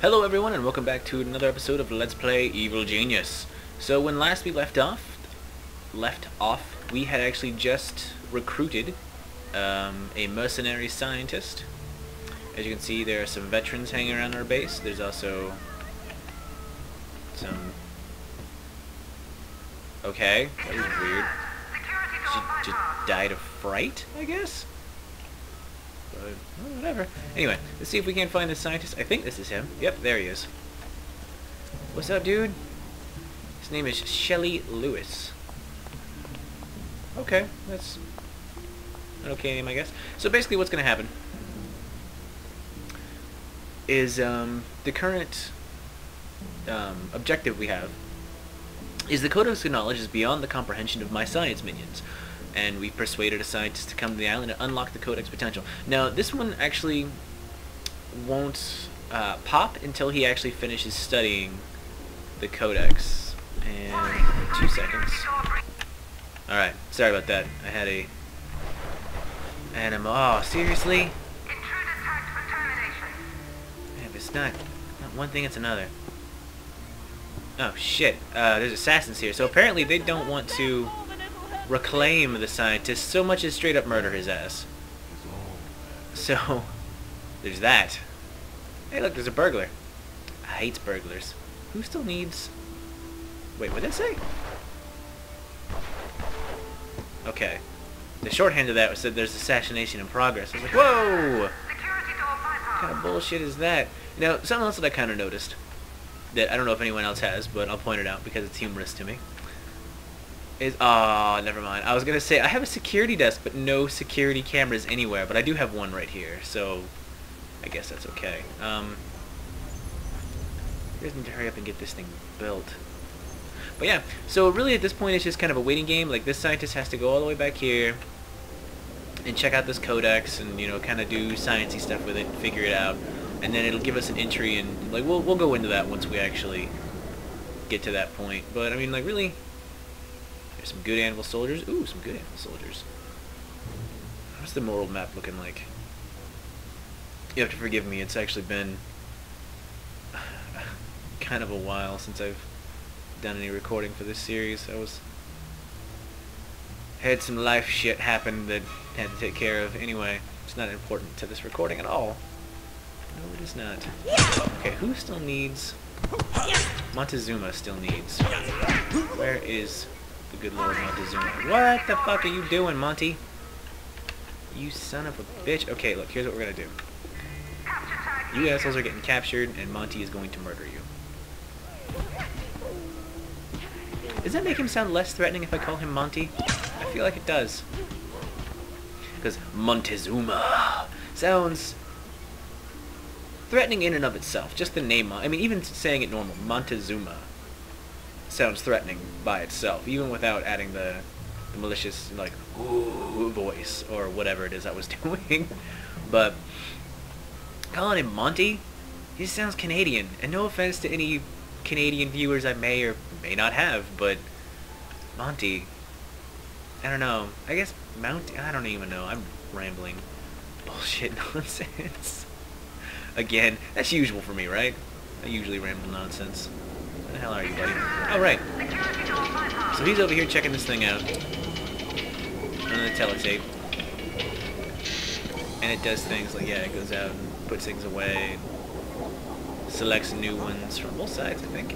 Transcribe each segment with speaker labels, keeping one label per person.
Speaker 1: Hello everyone and welcome back to another episode of Let's Play Evil Genius. So when last we left off, we had actually just recruited a mercenary scientist. As you can see, there are some veterans hanging around our base. There's also some... Okay, that was weird. She just died of fright, I guess? But, well, whatever. Anyway, let's see if we can find the scientist. I think this is him. Yep, there he is. What's up, dude? His name is Shelley Lewis. Okay, that's an okay name, I guess. So basically what's going to happen is the current objective we have is the codex of knowledge is beyond the comprehension of my science minions. And we've persuaded a scientist to come to the island and unlock the codex potential. Now, this one actually won't pop until he actually finishes studying the codex. And 2 seconds. Alright, sorry about that. I had a... Oh, seriously? Man, if it's not one thing, it's another. Oh, shit. There's assassins here. So apparently they don't want to reclaim the scientist so much as straight up murder his ass. So, there's that. Hey look, there's a burglar. I hate burglars. Who still needs... Wait, what did it say? Okay. The shorthand of that said there's assassination in progress. I was like, whoa! What kind of bullshit is that? You know, something else that I kind of noticed, that I don't know if anyone else has, but I'll point it out because it's humorous to me. Oh, never mind. I was going to say, I have a security desk, but no security cameras anywhere, but I do have one right here, so I guess that's okay. You guys need to hurry up and get this thing built. But yeah, so really at this point it's just kind of a waiting game. Like, this scientist has to go all the way back here and check out this codex and, you know, kind of do sciencey stuff with it and figure it out. And then it'll give us an entry, and, like, we'll go into that once we actually get to that point. But, I mean, like, really... There's some good animal soldiers. Ooh, some good animal soldiers. What's the moral map looking like? You have to forgive me, it's actually been kind of a while since I've done any recording for this series. Had some life shit happen that I had to take care of. Anyway, it's not important to this recording at all. No, it is not. Okay, who still needs... Montezuma still needs. Where is... the good Lord Montezuma? What the fuck are you doing, Monty? You son of a bitch. Okay, look, here's what we're gonna do. You assholes are getting captured, and Monty is going to murder you. Does that make him sound less threatening if I call him Monty? I feel like it does. Because Montezuma sounds threatening in and of itself. Just the name, I mean, even saying it normal, Montezuma sounds threatening by itself, even without adding the malicious, like, ooh voice, or whatever it is I was doing. But calling him Monty, he sounds Canadian, and no offense to any Canadian viewers I may or may not have, but Monty, I don't know, I guess Mount, I don't even know, I'm rambling bullshit nonsense. Again, that's usual for me, right? I usually ramble nonsense. Where the hell are you, buddy? Oh, right. So he's over here checking this thing out on the teletape. And it does things like, yeah, it goes out and puts things away, and selects new ones from both sides, I think.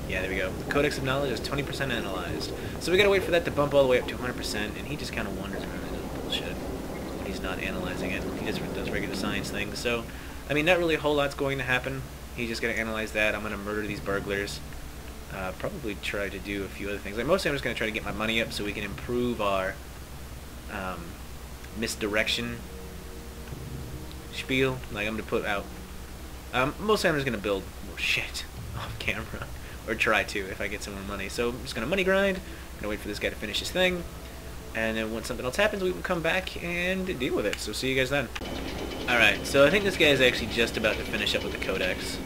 Speaker 1: Yeah, there we go. The Codex of Knowledge is 20% analyzed. So we gotta wait for that to bump all the way up to 100%, and he just kind of wanders around and does bullshit when he's not analyzing it. He just does regular science things. So, I mean, not really a whole lot's going to happen. He's just going to analyze that. I'm going to murder these burglars. Probably try to do a few other things. Like, mostly I'm just going to try to get my money up so we can improve our misdirection spiel. Like, I'm going to put out... mostly I'm just going to build more shit off camera. Or try to, if I get some more money. So I'm just going to money grind. I'm going to wait for this guy to finish his thing. And then once something else happens, we will come back and deal with it. So see you guys then. Alright, so I think this guy is actually just about to finish up with the codex.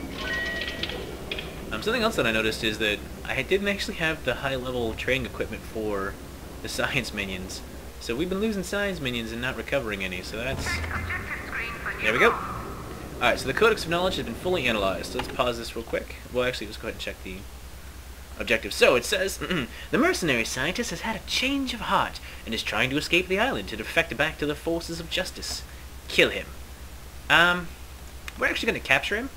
Speaker 1: Something else that I noticed is that I didn't actually have the high-level training equipment for the science minions. So we've been losing science minions and not recovering any, so that's... There we go. Alright, so the Codex of Knowledge has been fully analyzed. Let's pause this real quick. Well, actually, let's go ahead and check the objective. So, it says, the mercenary scientist has had a change of heart and is trying to escape the island to defect back to the forces of justice. Kill him. We're actually going to capture him.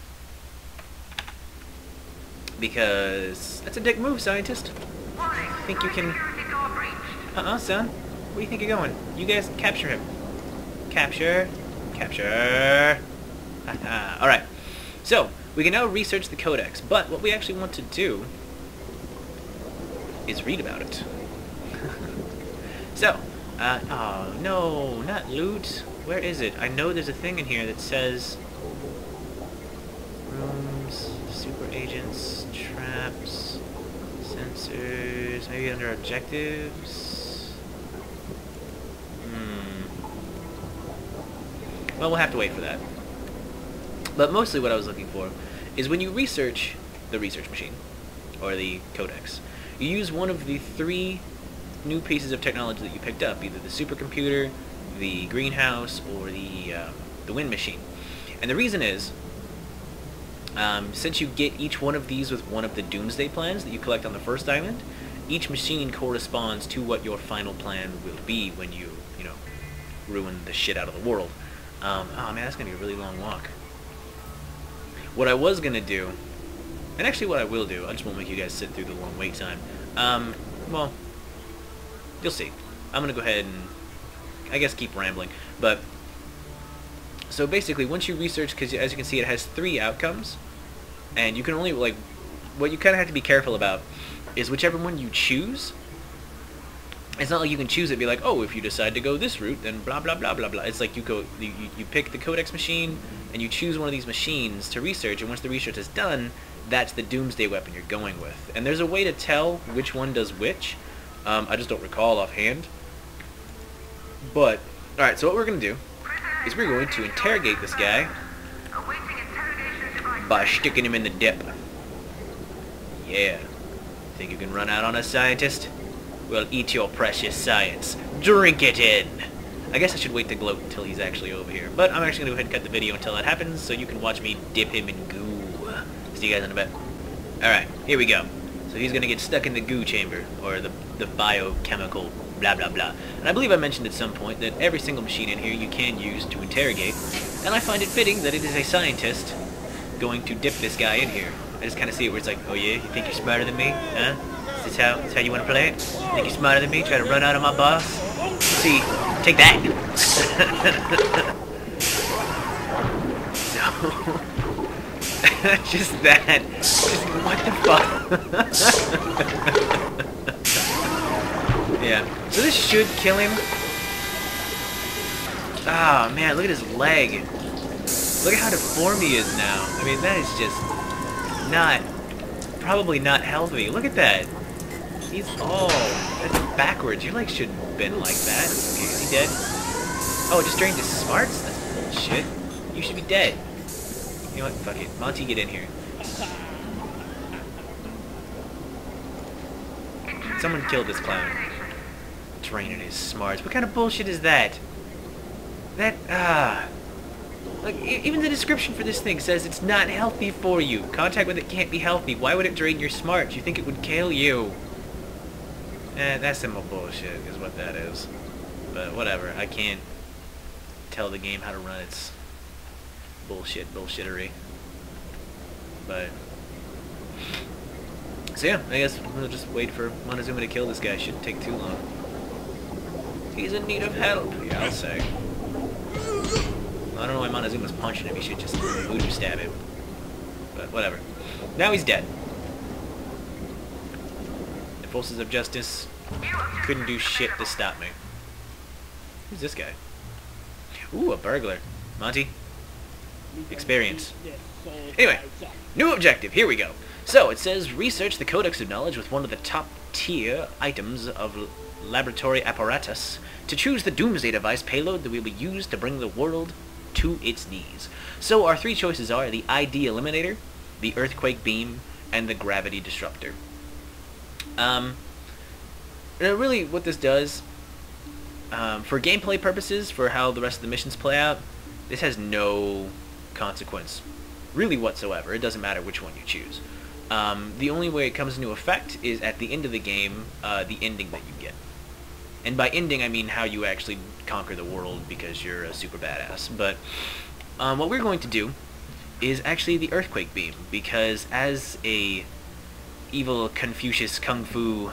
Speaker 1: Because that's a dick move, scientist. Think you can... son. Where do you think you're going? You guys capture him. Capture. Capture. Alright. So, we can now research the codex, but what we actually want to do is read about it. So, oh, no, not loot. Where is it? I know there's a thing in here that says... Rooms, super agents, traps, sensors, maybe under objectives? Well, we'll have to wait for that. But mostly what I was looking for is when you research the research machine, or the codex, you use one of the 3 new pieces of technology that you picked up, either the supercomputer, the greenhouse, or the wind machine. And the reason is, since you get each one of these with one of the doomsday plans that you collect on the first island, each machine corresponds to what your final plan will be when you ruin the shit out of the world. Oh man, that's gonna be a really long walk. What I was gonna do, and actually what I will do, I just won't make you guys sit through the long wait time. Well, you'll see. I'm gonna go ahead and, I guess, keep rambling. But, so basically, once you research, because as you can see, it has 3 outcomes, and you can only, like, what you kind of have to be careful about is whichever one you choose. It's not like you can choose it and be like, oh, if you decide to go this route, then blah, blah, blah, blah, blah. It's like you pick the codex machine, and you choose one of these machines to research, and once the research is done, that's the doomsday weapon you're going with. And there's a way to tell which one does which. I just don't recall offhand. But, alright, so what we're going to do is we're going to interrogate this guy by sticking him in the dip. Yeah. Think you can run out on us, scientist? Well, eat your precious science. Drink it in! I guess I should wait to gloat until he's actually over here. But I'm actually going to go ahead and cut the video until that happens, so you can watch me dip him in goo. See you guys in a bit. Alright, here we go. So he's going to get stuck in the goo chamber, or the biochemical blah blah blah. And I believe I mentioned at some point that every single machine in here you can use to interrogate, and I find it fitting that it is a scientist going to dip this guy in here. I just kind of see it where it's like, oh yeah, you think you're smarter than me? Huh? Is this how you want to play it? Think you're smarter than me? Try to run out of my boss? See, take that! So... just that. Just, what the fuck? Yeah. So this should kill him. Ah, man, look at his leg. Look at how deformed he is now. I mean, that is just not, probably not healthy. Look at that. He's, oh, that's backwards. Your leg shouldn't have been like that. Okay, is he dead? Oh, it just drained his smarts? That's bullshit. You should be dead. You know what? Fuck it. Monty, get in here. Someone killed this clown. Draining his smarts. What kind of bullshit is that? Like, even the description for this thing says it's not healthy for you. Contact with it can't be healthy. Why would it drain your smarts? You think it would kill you. That's some bullshit is what that is. But whatever. I can't tell the game how to run its bullshittery. But so yeah, I guess we'll just wait for Montezuma to kill this guy. Shouldn't take too long. He's in need of help, yeah, I'll say. I don't know why Montezuma's punching him. He should just voodoo stab him. But whatever. Now he's dead. The forces of justice couldn't do shit to stop me. Who's this guy? Ooh, a burglar. Monty? Experience. Anyway, new objective. Here we go. So, it says, research the Codex of Knowledge with one of the top-tier items of laboratory apparatus to choose the Doomsday device payload that will be used to bring the world to its knees. So, our 3 choices are the ID Eliminator, the Earthquake Beam, and the Gravity Disruptor. Really, what this does, for gameplay purposes, for how the rest of the missions play out, this has no consequence, really whatsoever. It doesn't matter which one you choose. The only way it comes into effect is at the end of the game, the ending that you get. And by ending, I mean how you actually conquer the world because you're a super badass. But what we're going to do is actually the earthquake beam, because as a evil Confucius Kung Fu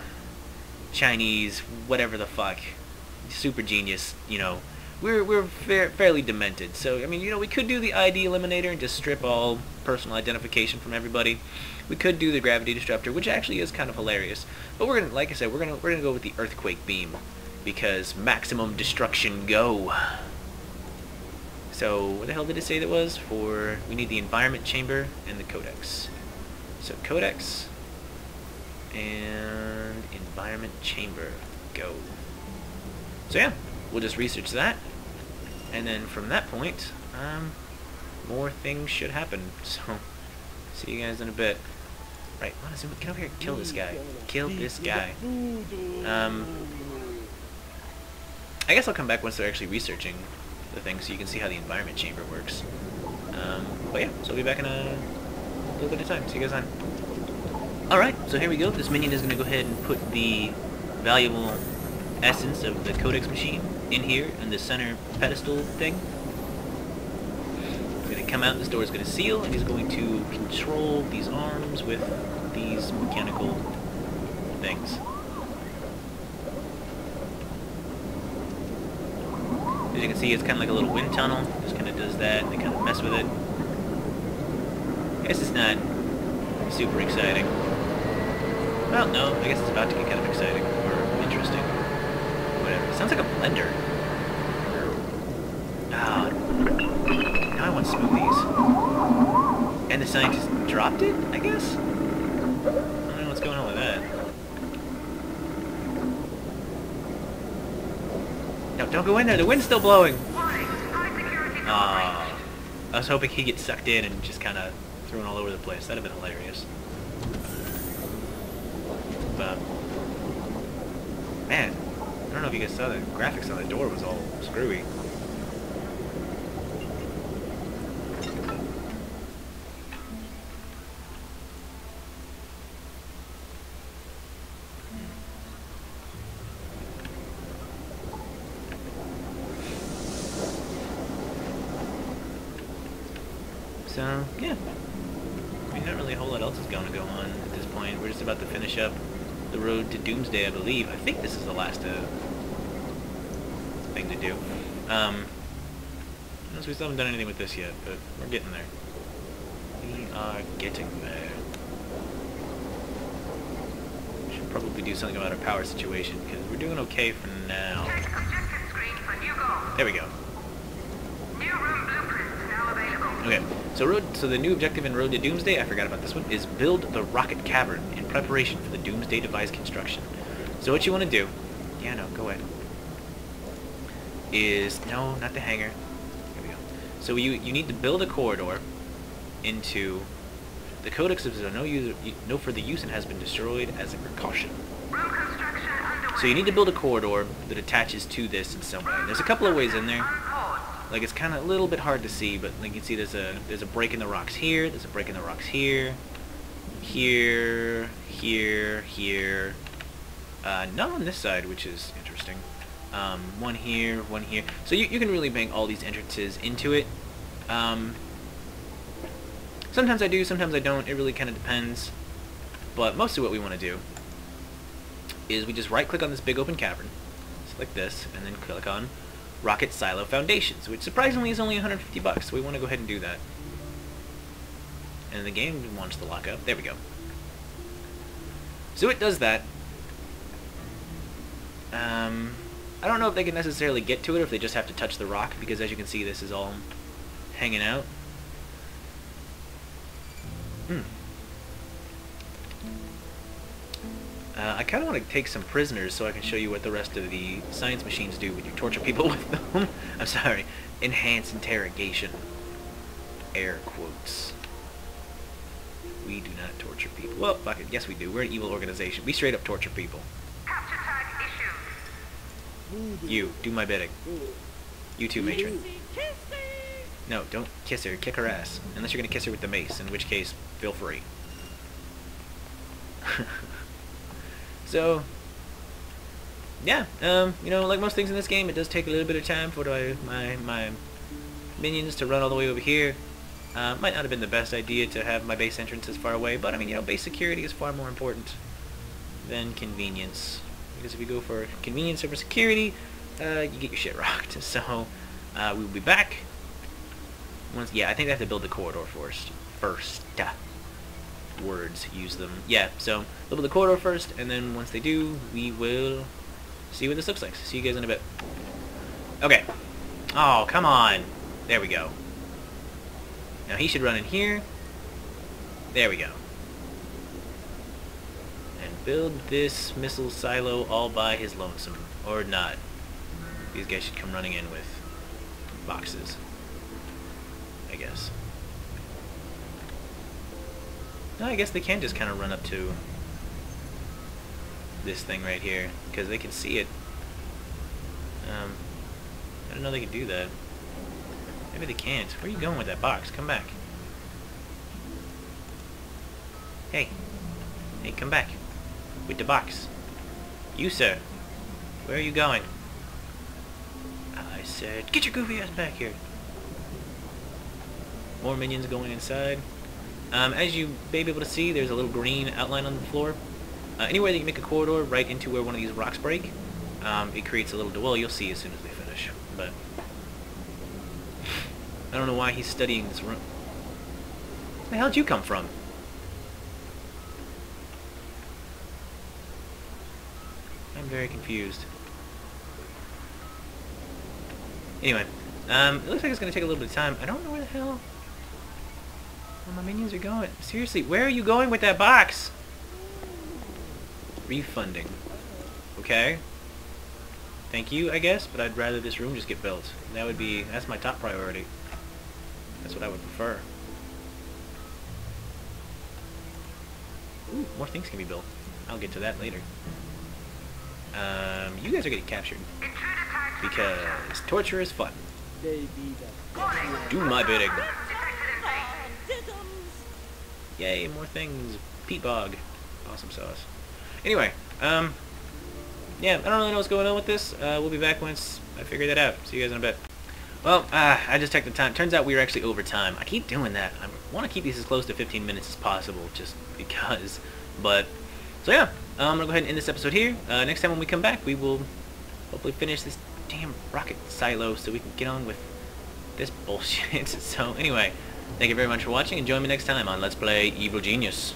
Speaker 1: Chinese whatever the fuck super genius, you know, we're fairly demented. So I mean, you know, we could do the ID eliminator and just strip all personal identification from everybody. We could do the gravity disruptor, which actually is kind of hilarious. But we're gonna, like I said, we're gonna go with the earthquake beam because maximum destruction go. So what the hell did it say that was for? We need the environment chamber and the codex. So codex and environment chamber, go. So yeah, we'll just research that, and then from that point, more things should happen. So see you guys in a bit. Right, Montezuma, get over here, kill this guy. Kill this guy. I guess I'll come back once they're actually researching the thing, so you can see how the environment chamber works. But yeah, so I'll be back in a little bit of time. See you guys then. Alright, so here we go. This minion is going to go ahead and put the valuable essence of the codex machine in here, in the center pedestal thing. He's going to come out, this door is going to seal, and he's going to control these arms with these mechanical things. As you can see, it's kind of like a little wind tunnel. Just kind of does that, and they kind of mess with it. I guess it's not super exciting. Well, no, I guess it's about to get kind of exciting, or interesting. Whatever. It sounds like a blender. Ah, now I want smoothies. And the scientist dropped it, I guess? I don't know what's going on with that. No, don't go in there, the wind's still blowing! Ah, I was hoping he'd get sucked in and just kind of thrown all over the place. That'd have been hilarious. But, man, I don't know if you guys saw the graphics on the door was all screwy. So, yeah. I mean, not really a whole lot else is going to go on at this point. We're just about to finish up the road to Doomsday, I believe. I think this is the last thing to do. So we still haven't done anything with this yet, but we're getting there. We are getting there. Should probably do something about our power situation, because we're doing okay for now. There we go. Okay, so the new objective in Road to Doomsday, I forgot about this one, is build the rocket cavern in preparation for the Doomsday device construction. So what you want to do, yeah, no, go away, is, no, not the hangar, there we go. So you need to build a corridor into the codex of no further use and has been destroyed as a precaution. So you need to build a corridor that attaches to this in some way. And there's a couple of ways in there. Like, it's kind of a little bit hard to see, but like you can see there's a break in the rocks here, there's a break in the rocks here, here, here. Not on this side, which is interesting. One here, one here. So you can really bang all these entrances into it. Sometimes I do, sometimes I don't. It really kind of depends. But mostly what we want to do is we just right-click on this big open cavern, select this, and then click on Rocket Silo Foundations, which surprisingly is only 150 bucks, so we want to go ahead and do that. And the game wants to lock up. There we go. So it does that. I don't know if they can necessarily get to it or if they just have to touch the rock, because as you can see, this is all hanging out. I kind of want to take some prisoners so I can show you what the rest of the science machines do when you torture people with them. I'm sorry. Enhance interrogation. Air quotes. We do not torture people. Well, fuck it. Yes, we do. We're an evil organization. We straight up torture people.
Speaker 2: Capture tag issued.
Speaker 1: You, do my bidding. You too, matron. No, don't kiss her. Kick her ass. Unless you're gonna kiss her with the mace, in which case, feel free. So, yeah, you know, like most things in this game, it does take a little bit of time for my minions to run all the way over here. Might not have been the best idea to have my base entrance as far away, but I mean, you know, base security is far more important than convenience. Because if you go for convenience over security, you get your shit rocked. So, we will be back. Yeah, I think they have to build the corridor first. Words, use them. Yeah, so they'll build the corridor first, and then once they do, we will see what this looks like. See you guys in a bit. Okay. Oh, come on. There we go. Now he should run in here. There we go. And build this missile silo all by his lonesome. Or not. These guys should come running in with boxes, I guess. No, I guess they can just kind of run up to this thing right here, because they can see it. I didn't know they could do that. Maybe they can't. Where are you going with that box? Come back. Hey. Hey, come back. With the box. You, sir. Where are you going? I said, get your goofy ass back here. More minions going inside. As you may be able to see, there's a little green outline on the floor. Anywhere that you make a corridor right into where one of these rocks break, it creates a little... Well, you'll see as soon as we finish. But I don't know why he's studying this room. Where the hell did you come from? I'm very confused. Anyway, it looks like it's going to take a little bit of time. I don't know where the hell my minions are going. Seriously, where are you going with that box? Refunding. Okay. Thank you, I guess, but I'd rather this room just get built. That's my top priority. That's what I would prefer. Ooh, more things can be built. I'll get to that later. You guys are getting captured. Because torture is fun. Do my bidding. Yay, more things. Peat bog. Awesome sauce. Anyway, yeah, I don't really know what's going on with this. We'll be back once I figure that out. See you guys in a bit. Well, I just checked the time. Turns out we were actually over time. I keep doing that. I want to keep these as close to 15 minutes as possible, just because. But, so yeah, I'm going to go ahead and end this episode here. Next time when we come back, we will hopefully finish this damn rocket silo so we can get on with this bullshit. So, anyway, thank you very much for watching, and join me next time on Let's Play Evil Genius.